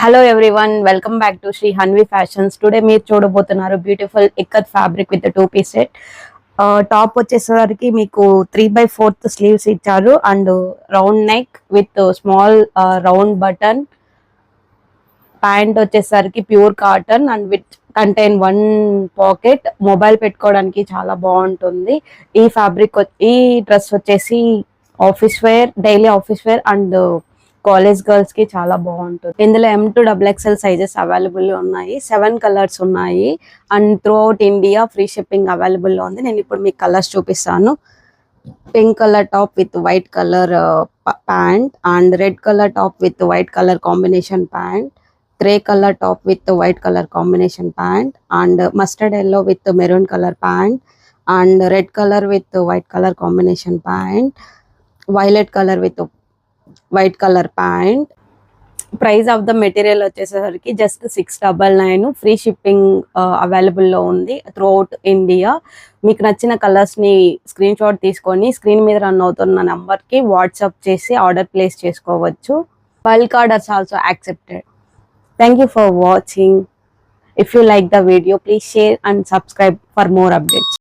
Hello everyone, welcome back to Shri Hanvi fashions. Today మీరు చూడబోతున్నారు beautiful ikat fabric with 2 piece set. Top వచ్చేసరికి మీకు 3/4 sleeves ఇచ్చారు and round neck with small round button. Pant వచ్చేసరికి pure cotton and with contain 1 pocket. Mobile పెట్టుకోవడానికి చాలా బాగుంటుంది. ఈ డ్రెస్ వచ్చేసి office wear, daily office wear and college girls కి చాలా బాగుంటుంది. ఇందులో M2XXL సైజెస్ అవైలబుల్ ఉన్నాయి. 7 కలర్స్ ఉన్నాయి and through out India free shipping available లో ఉంది. నేను ఇప్పుడు మీకు కలర్స్ చూపిస్తాను. Pink colour top with white colour pant and red colour top with white colour combination pant, grey colour top with white colour combination pant and mustard yellow with maroon colour pant and red colour with white colour combination pant, violet colour with white colour pant. Price of the material వచ్చేసరికి just 699. Free shipping available లో ఉంది through out India. మీకు నచ్చిన colours ని screen shot తీసుకొని screen మీద run అవుతున్న number కి వాట్సాప్ చేసి ఆర్డర్ ప్లేస్ చేసుకోవచ్చు. Bulk orders also accepted. Thank you for watching. If you like the video, please share and subscribe for more updates.